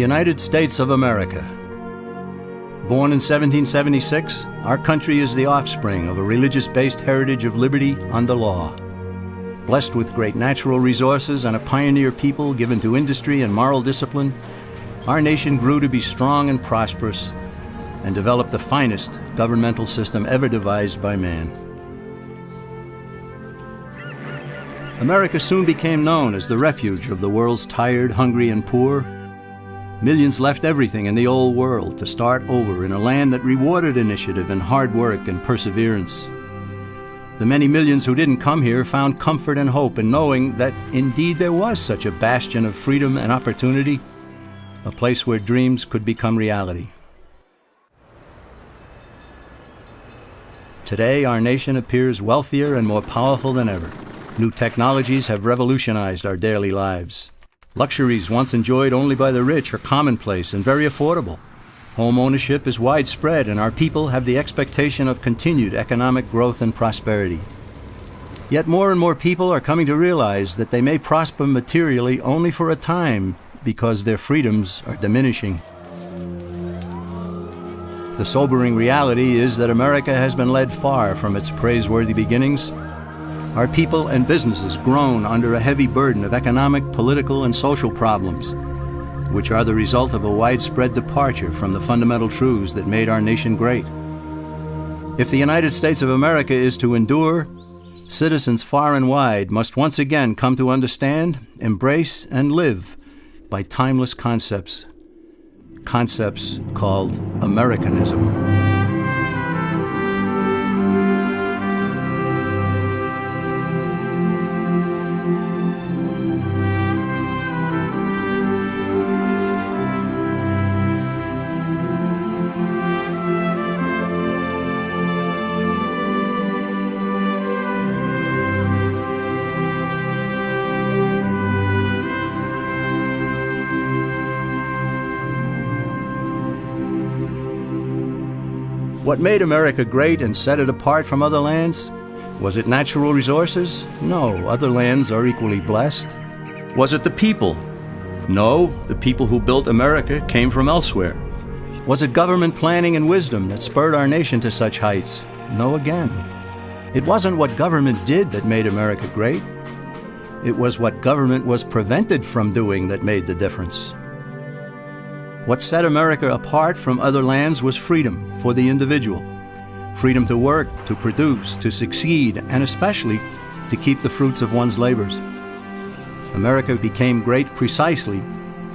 United States of America. Born in 1776, our country is the offspring of a religious-based heritage of liberty under law. Blessed with great natural resources and a pioneer people given to industry and moral discipline, our nation grew to be strong and prosperous and developed the finest governmental system ever devised by man. America soon became known as the refuge of the world's tired, hungry, and poor. Millions left everything in the old world to start over in a land that rewarded initiative and hard work and perseverance. The many millions who didn't come here found comfort and hope in knowing that indeed there was such a bastion of freedom and opportunity, a place where dreams could become reality. Today, our nation appears wealthier and more powerful than ever. New technologies have revolutionized our daily lives. Luxuries once enjoyed only by the rich are commonplace and very affordable. Home ownership is widespread, and our people have the expectation of continued economic growth and prosperity. Yet more and more people are coming to realize that they may prosper materially only for a time because their freedoms are diminishing. The sobering reality is that America has been led far from its praiseworthy beginnings. Our people and businesses groan under a heavy burden of economic, political, and social problems, which are the result of a widespread departure from the fundamental truths that made our nation great. If the United States of America is to endure, citizens far and wide must once again come to understand, embrace, and live by timeless concepts called Americanism. What made America great and set it apart from other lands? Was it natural resources? No, other lands are equally blessed. Was it the people? No, the people who built America came from elsewhere. Was it government planning and wisdom that spurred our nation to such heights? No again. It wasn't what government did that made America great. It was what government was prevented from doing that made the difference. What set America apart from other lands was freedom for the individual. Freedom to work, to produce, to succeed, and especially to keep the fruits of one's labors. America became great precisely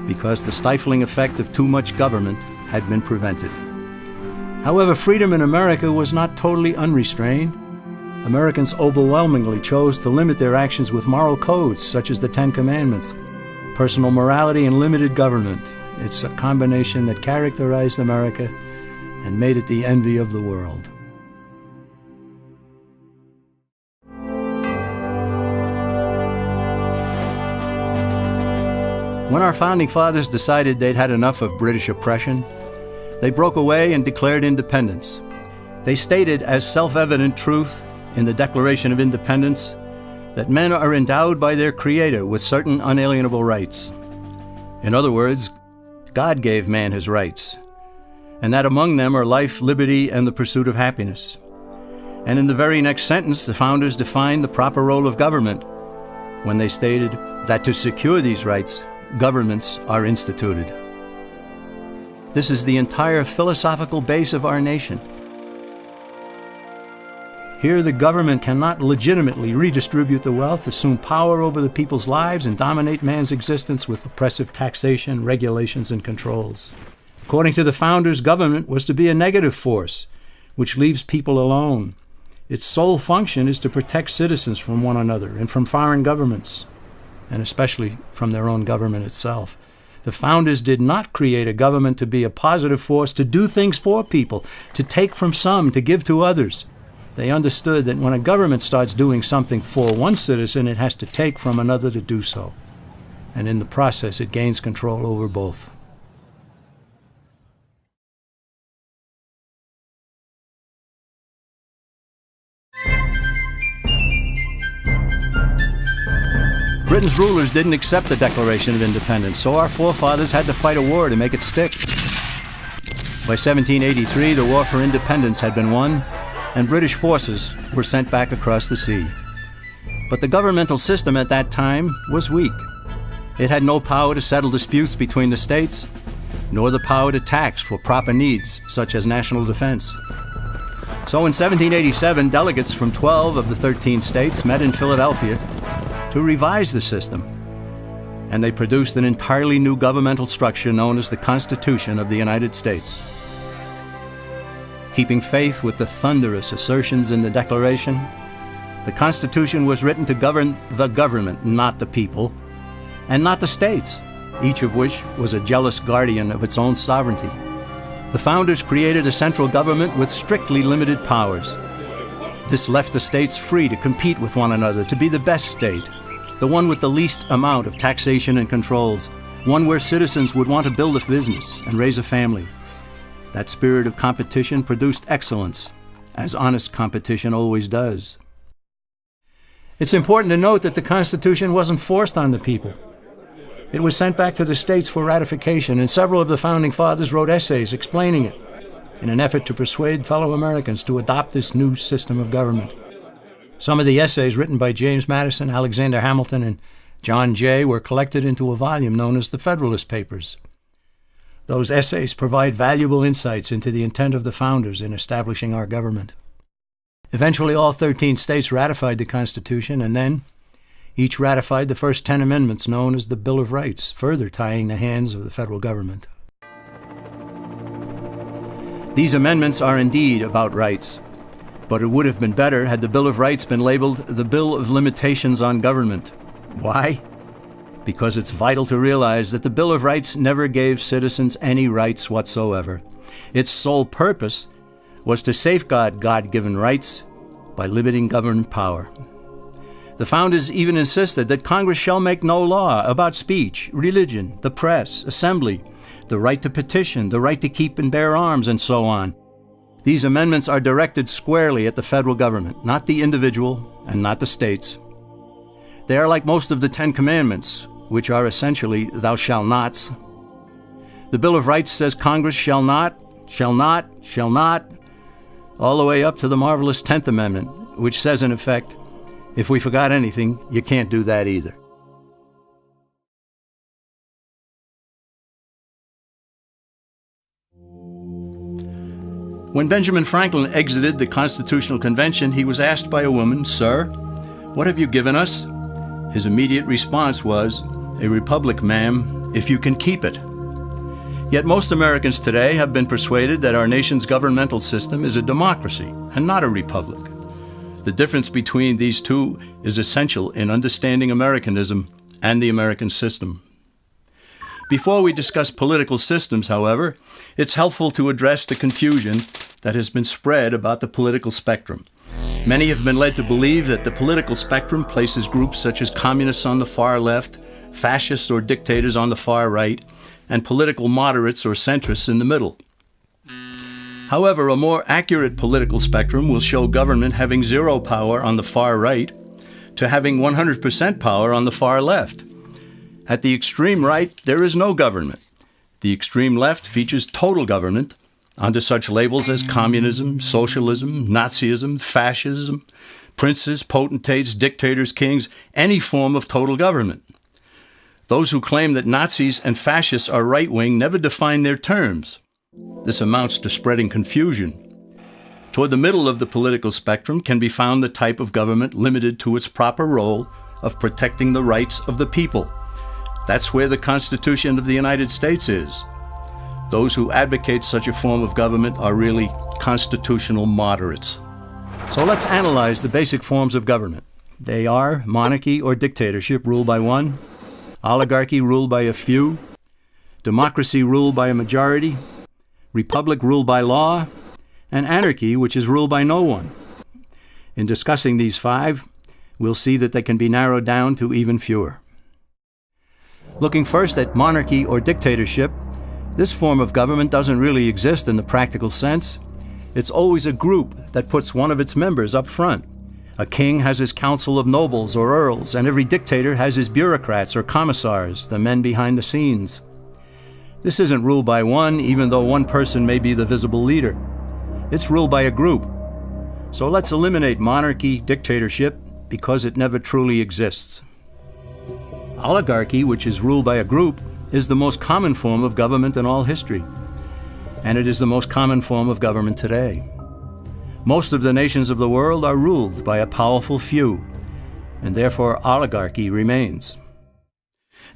because the stifling effect of too much government had been prevented. However, freedom in America was not totally unrestrained. Americans overwhelmingly chose to limit their actions with moral codes such as the Ten Commandments, personal morality, and limited government. It's a combination that characterized America and made it the envy of the world. When our founding fathers decided they'd had enough of British oppression, they broke away and declared independence. They stated as self-evident truth in the Declaration of Independence that men are endowed by their Creator with certain unalienable rights. In other words, God gave man his rights, and that among them are life, liberty, and the pursuit of happiness. And in the very next sentence, the founders defined the proper role of government when they stated that to secure these rights, governments are instituted. This is the entire philosophical base of our nation. Here, the government cannot legitimately redistribute the wealth, assume power over the people's lives, and dominate man's existence with oppressive taxation, regulations, and controls. According to the founders, government was to be a negative force, which leaves people alone. Its sole function is to protect citizens from one another and from foreign governments, and especially from their own government itself. The founders did not create a government to be a positive force, to do things for people, to take from some, to give to others. They understood that when a government starts doing something for one citizen, it has to take from another to do so. And in the process, it gains control over both. Britain's rulers didn't accept the Declaration of Independence, so our forefathers had to fight a war to make it stick. By 1783, the War for Independence had been won, and British forces were sent back across the sea. But the governmental system at that time was weak. It had no power to settle disputes between the states, nor the power to tax for proper needs, such as national defense. So in 1787, delegates from 12 of the 13 states met in Philadelphia to revise the system, and they produced an entirely new governmental structure known as the Constitution of the United States. Keeping faith with the thunderous assertions in the Declaration, the Constitution was written to govern the government, not the people, and not the states, each of which was a jealous guardian of its own sovereignty. The founders created a central government with strictly limited powers. This left the states free to compete with one another to be the best state, the one with the least amount of taxation and controls, one where citizens would want to build a business and raise a family. That spirit of competition produced excellence, as honest competition always does. It's important to note that the Constitution wasn't forced on the people. It was sent back to the states for ratification, and several of the Founding Fathers wrote essays explaining it in an effort to persuade fellow Americans to adopt this new system of government. Some of the essays written by James Madison, Alexander Hamilton, and John Jay were collected into a volume known as the Federalist Papers. Those essays provide valuable insights into the intent of the founders in establishing our government. Eventually, all 13 states ratified the Constitution, and then each ratified the first 10 amendments known as the Bill of Rights, further tying the hands of the federal government. These amendments are indeed about rights, but it would have been better had the Bill of Rights been labeled the Bill of Limitations on Government. Why? Because it's vital to realize that the Bill of Rights never gave citizens any rights whatsoever. Its sole purpose was to safeguard God-given rights by limiting government power. The founders even insisted that Congress shall make no law about speech, religion, the press, assembly, the right to petition, the right to keep and bear arms, and so on. These amendments are directed squarely at the federal government, not the individual and not the states. They are like most of the 10 Commandments, which are essentially thou shalt nots. The Bill of Rights says Congress shall not, all the way up to the marvelous 10th Amendment, which says in effect, if we forgot anything, you can't do that either. When Benjamin Franklin exited the Constitutional Convention, he was asked by a woman, "Sir, what have you given us?" His immediate response was, "A republic, ma'am, if you can keep it." Yet most Americans today have been persuaded that our nation's governmental system is a democracy and not a republic. The difference between these two is essential in understanding Americanism and the American system. Before we discuss political systems, however, it's helpful to address the confusion that has been spread about the political spectrum. Many have been led to believe that the political spectrum places groups such as communists on the far left, fascists or dictators on the far right, and political moderates or centrists in the middle. However, a more accurate political spectrum will show government having zero power on the far right to having 100% power on the far left. At the extreme right, there is no government. The extreme left features total government under such labels as communism, socialism, Nazism, fascism, princes, potentates, dictators, kings, any form of total government. Those who claim that Nazis and fascists are right-wing never define their terms. This amounts to spreading confusion. Toward the middle of the political spectrum can be found the type of government limited to its proper role of protecting the rights of the people. That's where the Constitution of the United States is. Those who advocate such a form of government are really constitutional moderates. So let's analyze the basic forms of government. They are monarchy or dictatorship ruled by one, oligarchy ruled by a few, democracy ruled by a majority, republic ruled by law, and anarchy, which is ruled by no one. In discussing these five, we'll see that they can be narrowed down to even fewer. Looking first at monarchy or dictatorship, this form of government doesn't really exist in the practical sense. It's always a group that puts one of its members up front, A king has his council of nobles or earls, and every dictator has his bureaucrats or commissars, the men behind the scenes. This isn't ruled by one, even though one person may be the visible leader. It's ruled by a group. So let's eliminate monarchy, dictatorship, because it never truly exists. Oligarchy, which is ruled by a group, is the most common form of government in all history. And it is the most common form of government today. Most of the nations of the world are ruled by a powerful few, and therefore oligarchy remains.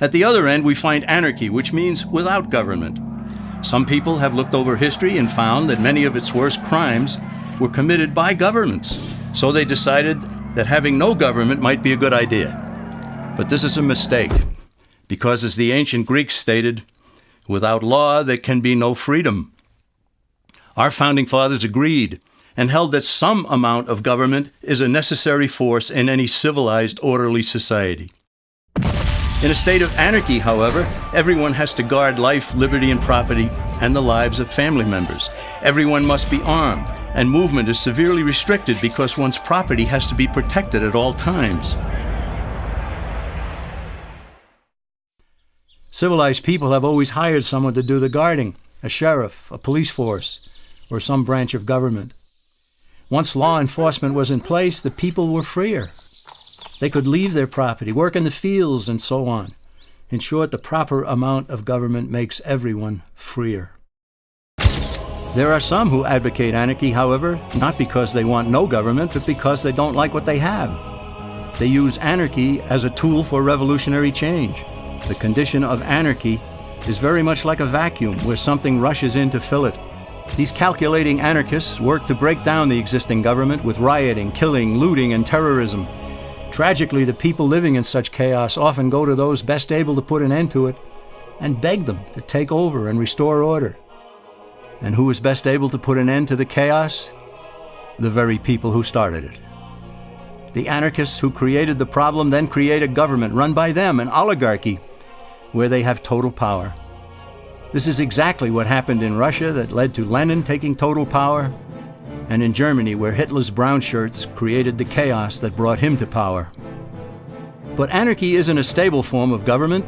At the other end, we find anarchy, which means without government. Some people have looked over history and found that many of its worst crimes were committed by governments, so they decided that having no government might be a good idea. But this is a mistake, because as the ancient Greeks stated, without law there can be no freedom. Our founding fathers agreed and held that some amount of government is a necessary force in any civilized, orderly society. In a state of anarchy, however, everyone has to guard life, liberty, and property, and the lives of family members. Everyone must be armed, and movement is severely restricted because one's property has to be protected at all times. Civilized people have always hired someone to do the guarding, a sheriff, a police force, or some branch of government. Once law enforcement was in place, the people were freer. They could leave their property, work in the fields, and so on. In short, the proper amount of government makes everyone freer. There are some who advocate anarchy, however, not because they want no government, but because they don't like what they have. They use anarchy as a tool for revolutionary change. The condition of anarchy is very much like a vacuum where something rushes in to fill it. These calculating anarchists work to break down the existing government with rioting, killing, looting, and terrorism. Tragically, the people living in such chaos often go to those best able to put an end to it and beg them to take over and restore order. And who is best able to put an end to the chaos? The very people who started it. The anarchists who created the problem then create a government run by them, an oligarchy, where they have total power. This is exactly what happened in Russia that led to Lenin taking total power, and in Germany where Hitler's brown shirts created the chaos that brought him to power. But anarchy isn't a stable form of government.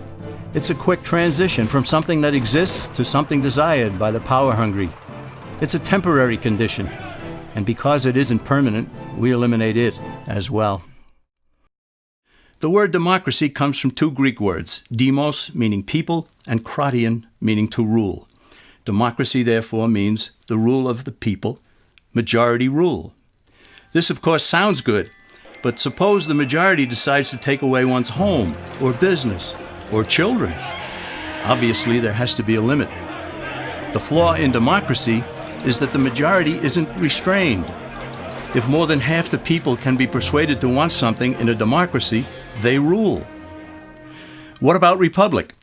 It's a quick transition from something that exists to something desired by the power-hungry. It's a temporary condition, and because it isn't permanent, we eliminate it as well. The word democracy comes from two Greek words, demos, meaning people, and kratein, meaning to rule. Democracy, therefore, means the rule of the people, majority rule. This, of course, sounds good, but suppose the majority decides to take away one's home, or business, or children. Obviously, there has to be a limit. The flaw in democracy is that the majority isn't restrained. If more than half the people can be persuaded to want something in a democracy, they rule. What about republic?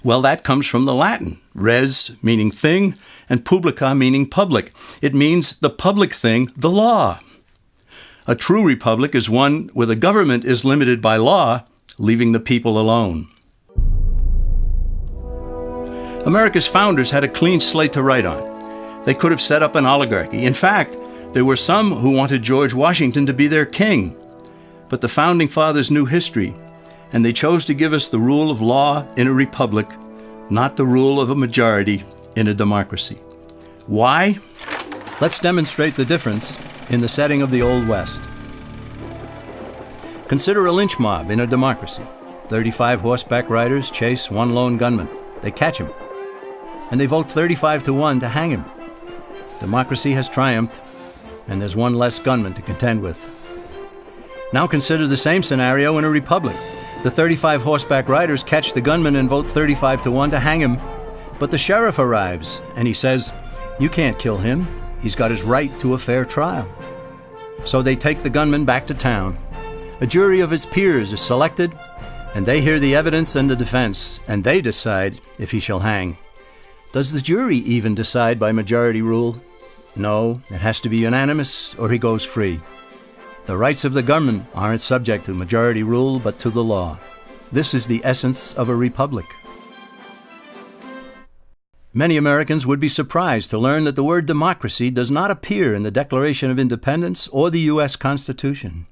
Well, that comes from the Latin, res meaning thing, and publica meaning public. It means the public thing, the law. A true republic is one where the government is limited by law, leaving the people alone. America's founders had a clean slate to write on. They could have set up an oligarchy. In fact, there were some who wanted George Washington to be their king. But the founding fathers knew history, and they chose to give us the rule of law in a republic, not the rule of a majority in a democracy. Why? Let's demonstrate the difference in the setting of the Old West. Consider a lynch mob in a democracy. 35 horseback riders chase one lone gunman. They catch him, and they vote 35-1 to hang him. Democracy has triumphed, and there's one less gunman to contend with. Now consider the same scenario in a republic. The 35 horseback riders catch the gunman and vote 35-1 to hang him, but the sheriff arrives, and he says, "You can't kill him. He's got his right to a fair trial." So they take the gunman back to town. A jury of his peers is selected, and they hear the evidence and the defense, and they decide if he shall hang. Does the jury even decide by majority rule? No, it has to be unanimous, or he goes free. The rights of the gunman aren't subject to majority rule, but to the law. This is the essence of a republic. Many Americans would be surprised to learn that the word democracy does not appear in the Declaration of Independence or the U.S. Constitution,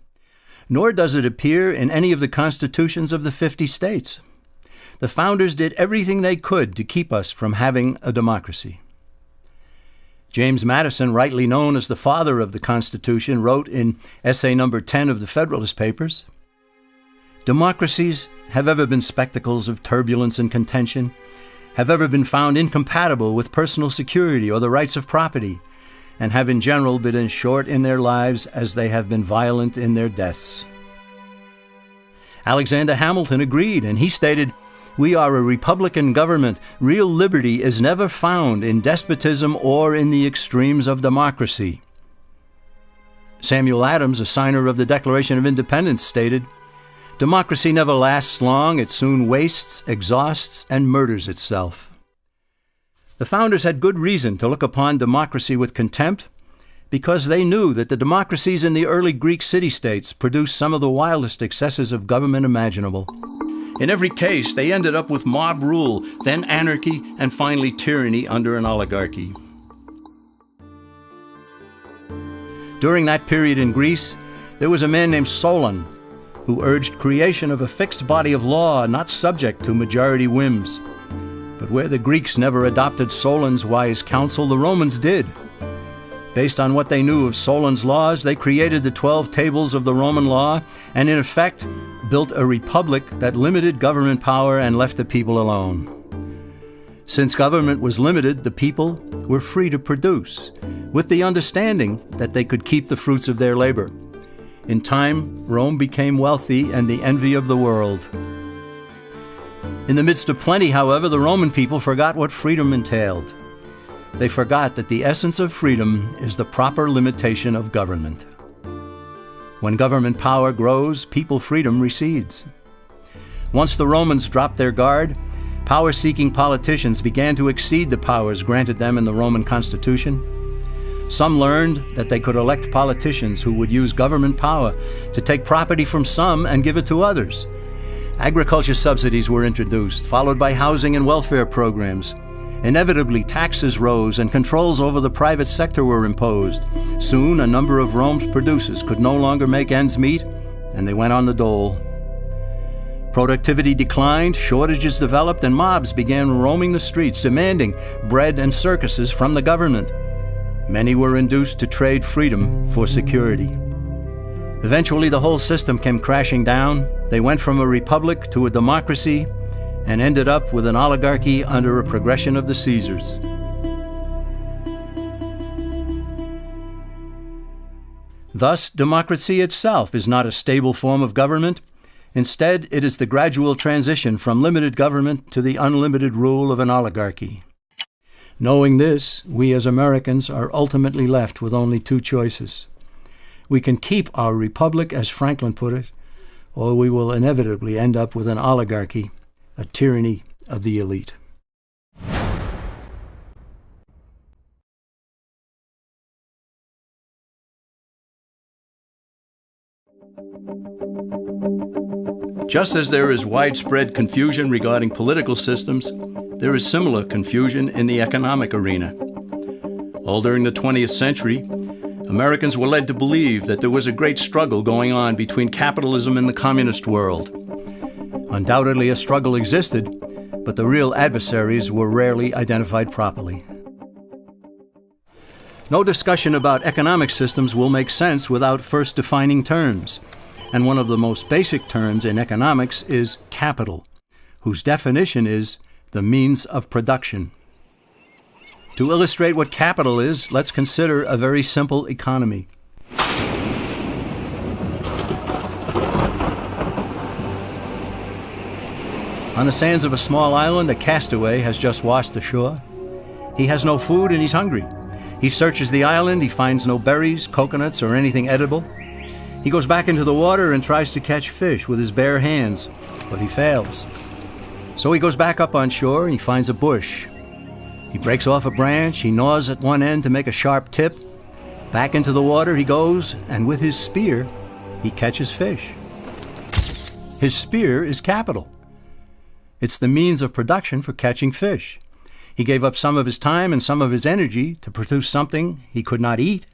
nor does it appear in any of the constitutions of the 50 states. The founders did everything they could to keep us from having a democracy. James Madison, rightly known as the father of the Constitution, wrote in essay number 10 of the Federalist Papers, "Democracies have ever been spectacles of turbulence and contention, have ever been found incompatible with personal security or the rights of property, and have in general been as short in their lives as they have been violent in their deaths." Alexander Hamilton agreed, and he stated, "We are a republican government. Real liberty is never found in despotism or in the extremes of democracy." Samuel Adams, a signer of the Declaration of Independence, stated, "Democracy never lasts long. It soon wastes, exhausts, and murders itself." The founders had good reason to look upon democracy with contempt because they knew that the democracies in the early Greek city-states produced some of the wildest excesses of government imaginable. In every case, they ended up with mob rule, then anarchy, and finally tyranny under an oligarchy. During that period in Greece, there was a man named Solon who urged creation of a fixed body of law not subject to majority whims. But where the Greeks never adopted Solon's wise counsel, the Romans did. Based on what they knew of Solon's laws, they created the 12 tables of the Roman law and, in effect, built a republic that limited government power and left the people alone. Since government was limited, the people were free to produce, with the understanding that they could keep the fruits of their labor. In time, Rome became wealthy and the envy of the world. In the midst of plenty, however, the Roman people forgot what freedom entailed. They forgot that the essence of freedom is the proper limitation of government. When government power grows, people freedom recedes. Once the Romans dropped their guard, power-seeking politicians began to exceed the powers granted them in the Roman Constitution. Some learned that they could elect politicians who would use government power to take property from some and give it to others. Agriculture subsidies were introduced, followed by housing and welfare programs. Inevitably, taxes rose and controls over the private sector were imposed. Soon, a number of Rome's producers could no longer make ends meet, and they went on the dole. Productivity declined, shortages developed, and mobs began roaming the streets, demanding bread and circuses from the government. Many were induced to trade freedom for security. Eventually, the whole system came crashing down. They went from a republic to a democracy, and ended up with an oligarchy under a progression of the Caesars. Thus, democracy itself is not a stable form of government. Instead, it is the gradual transition from limited government to the unlimited rule of an oligarchy. Knowing this, we as Americans are ultimately left with only two choices. We can keep our republic, as Franklin put it, or we will inevitably end up with an oligarchy, a tyranny of the elite. Just as there is widespread confusion regarding political systems, there is similar confusion in the economic arena. All during the 20th century, Americans were led to believe that there was a great struggle going on between capitalism and the communist world. Undoubtedly, a struggle existed, but the real adversaries were rarely identified properly. No discussion about economic systems will make sense without first defining terms. And one of the most basic terms in economics is capital, whose definition is the means of production. To illustrate what capital is, let's consider a very simple economy. On the sands of a small island, a castaway has just washed ashore. He has no food and he's hungry. He searches the island, he finds no berries, coconuts, or anything edible. He goes back into the water and tries to catch fish with his bare hands, but he fails. So he goes back up on shore and he finds a bush. He breaks off a branch, he gnaws at one end to make a sharp tip. Back into the water he goes, and with his spear, he catches fish. His spear is capital. It's the means of production for catching fish. He gave up some of his time and some of his energy to produce something he could not eat,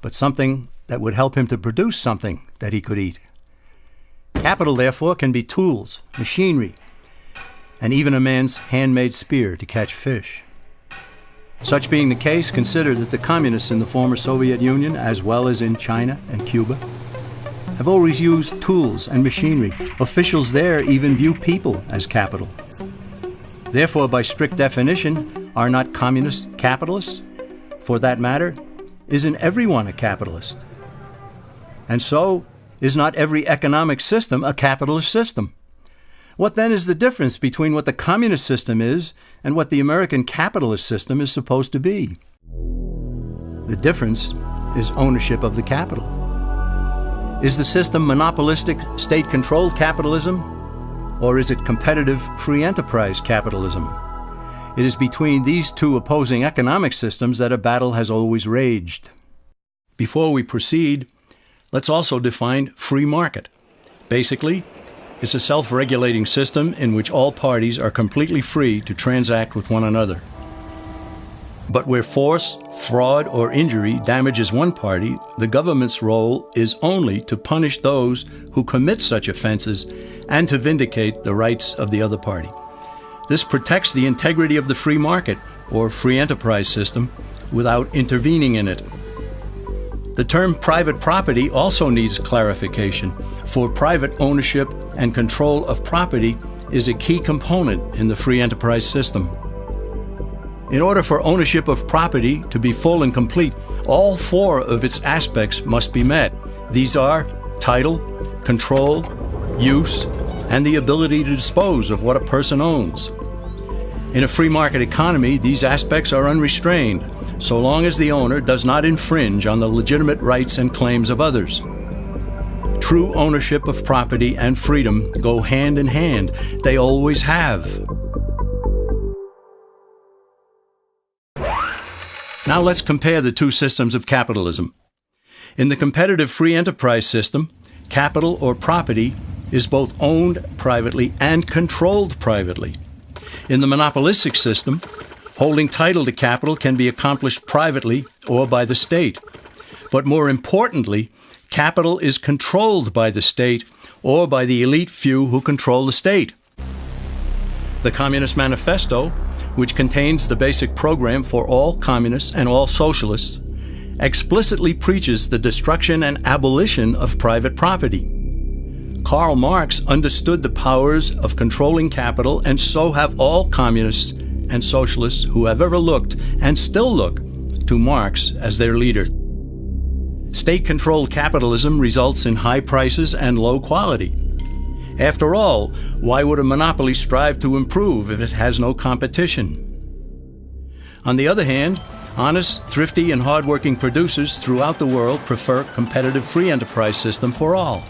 but something that would help him to produce something that he could eat. Capital, therefore, can be tools, machinery, and even a man's handmade spear to catch fish. Such being the case, consider that the communists in the former Soviet Union, as well as in China and Cuba, have always used tools and machinery. Officials there even view people as capital. Therefore, by strict definition, are not communists capitalists? For that matter, isn't everyone a capitalist? And so, is not every economic system a capitalist system? What then is the difference between what the communist system is and what the American capitalist system is supposed to be? The difference is ownership of the capital. Is the system monopolistic, state-controlled capitalism, or is it competitive, free enterprise capitalism? It is between these two opposing economic systems that a battle has always raged. Before we proceed, let's also define free market. Basically, it's a self-regulating system in which all parties are completely free to transact with one another. But where force, fraud, or injury damages one party, the government's role is only to punish those who commit such offenses and to vindicate the rights of the other party. This protects the integrity of the free market, or free enterprise system, without intervening in it. The term private property also needs clarification, for private ownership and control of property is a key component in the free enterprise system. In order for ownership of property to be full and complete, all four of its aspects must be met. These are title, control, use, and the ability to dispose of what a person owns. In a free market economy, these aspects are unrestrained, so long as the owner does not infringe on the legitimate rights and claims of others. True ownership of property and freedom go hand in hand. They always have. Now let's compare the two systems of capitalism. In the competitive free enterprise system, capital or property is both owned privately and controlled privately. In the monopolistic system, holding title to capital can be accomplished privately or by the state. But more importantly, capital is controlled by the state or by the elite few who control the state. The Communist Manifesto, which contains the basic program for all communists and all socialists, explicitly preaches the destruction and abolition of private property. Karl Marx understood the powers of controlling capital, and so have all communists and socialists who have ever looked and still look to Marx as their leader. State-controlled capitalism results in high prices and low quality. After all, why would a monopoly strive to improve if it has no competition? On the other hand, honest, thrifty, and hardworking producers throughout the world prefer a competitive free enterprise system for all.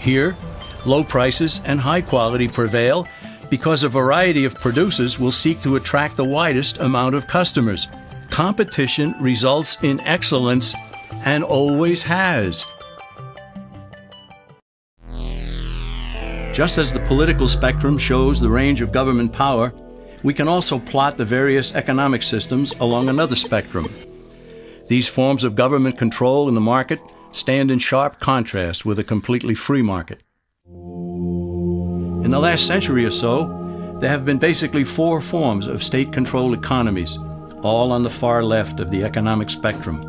Here, low prices and high quality prevail because a variety of producers will seek to attract the widest amount of customers. Competition results in excellence and always has. Just as the political spectrum shows the range of government power, we can also plot the various economic systems along another spectrum. These forms of government control in the market stand in sharp contrast with a completely free market. In the last century or so, there have been basically four forms of state-controlled economies, all on the far left of the economic spectrum: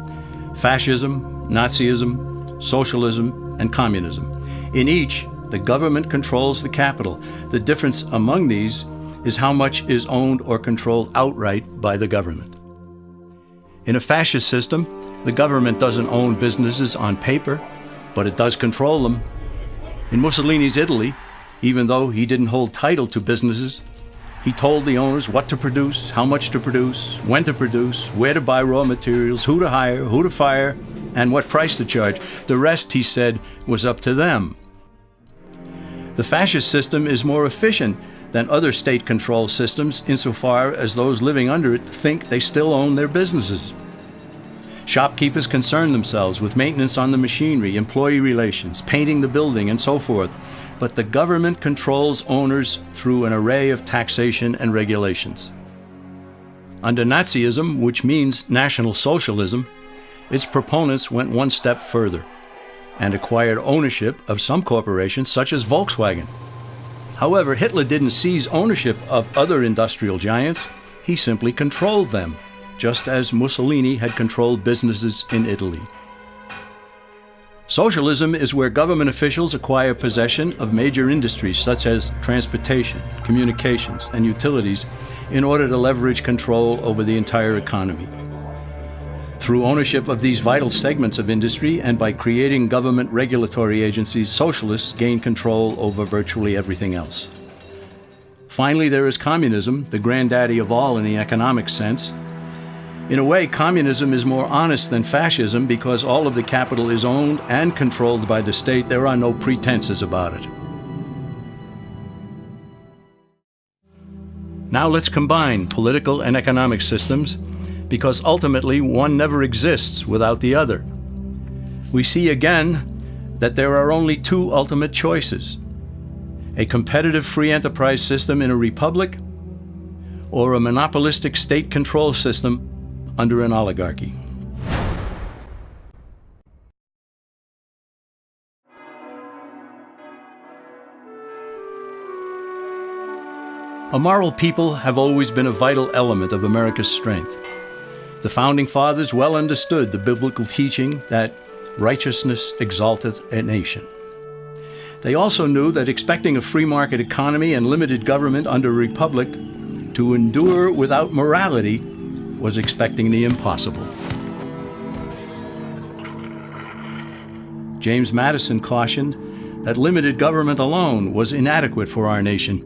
fascism, Nazism, socialism, and communism. In each, the government controls the capital. The difference among these is how much is owned or controlled outright by the government. In a fascist system, the government doesn't own businesses on paper, but it does control them. In Mussolini's Italy, even though he didn't hold title to businesses, he told the owners what to produce, how much to produce, when to produce, where to buy raw materials, who to hire, who to fire, and what price to charge. The rest, he said, was up to them. The fascist system is more efficient than other state-controlled systems insofar as those living under it think they still own their businesses. Shopkeepers concern themselves with maintenance on the machinery, employee relations, painting the building, and so forth. But the government controls owners through an array of taxation and regulations. Under Nazism, which means National Socialism, its proponents went one step further and acquired ownership of some corporations such as Volkswagen. However, Hitler didn't seize ownership of other industrial giants, he simply controlled them, just as Mussolini had controlled businesses in Italy. Socialism is where government officials acquire possession of major industries such as transportation, communications, and utilities in order to leverage control over the entire economy. Through ownership of these vital segments of industry and by creating government regulatory agencies, socialists gain control over virtually everything else. Finally, there is communism, the granddaddy of all in the economic sense. In a way, communism is more honest than fascism because all of the capital is owned and controlled by the state. There are no pretenses about it. Now let's combine political and economic systems because ultimately one never exists without the other. We see again that there are only two ultimate choices: a competitive free enterprise system in a republic or a monopolistic state control system under an oligarchy. A moral people have always been a vital element of America's strength. The Founding Fathers well understood the biblical teaching that righteousness exalteth a nation. They also knew that expecting a free market economy and limited government under a republic to endure without morality was expecting the impossible. James Madison cautioned that limited government alone was inadequate for our nation.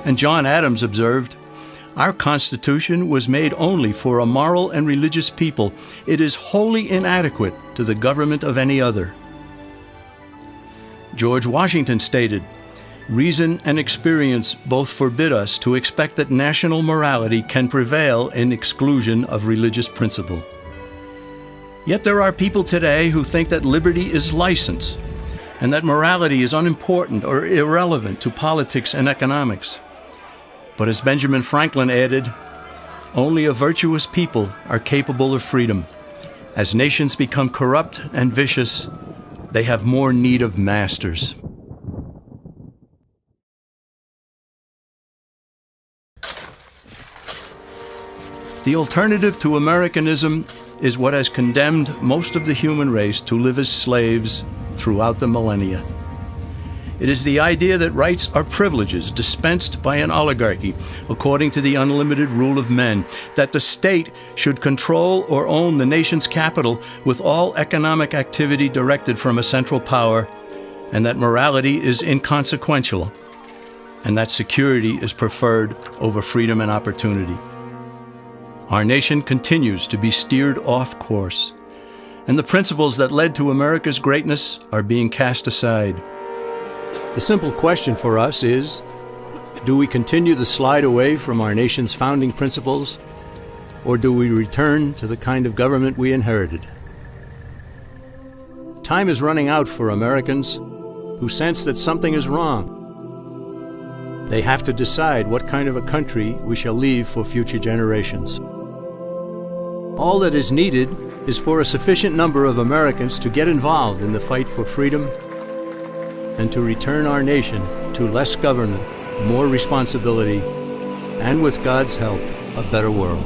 And John Adams observed, "Our Constitution was made only for a moral and religious people. It is wholly inadequate to the government of any other." George Washington stated, "Reason and experience both forbid us to expect that national morality can prevail in exclusion of religious principle." Yet there are people today who think that liberty is license and that morality is unimportant or irrelevant to politics and economics. But as Benjamin Franklin added, only a virtuous people are capable of freedom. As nations become corrupt and vicious, they have more need of masters. The alternative to Americanism is what has condemned most of the human race to live as slaves throughout the millennia. It is the idea that rights are privileges dispensed by an oligarchy according to the unlimited rule of men, that the state should control or own the nation's capital with all economic activity directed from a central power, and that morality is inconsequential, and that security is preferred over freedom and opportunity. Our nation continues to be steered off course, and the principles that led to America's greatness are being cast aside. The simple question for us is, do we continue the slide away from our nation's founding principles, or do we return to the kind of government we inherited? Time is running out for Americans who sense that something is wrong. They have to decide what kind of a country we shall leave for future generations. All that is needed is for a sufficient number of Americans to get involved in the fight for freedom and to return our nation to less government, more responsibility, and with God's help, a better world.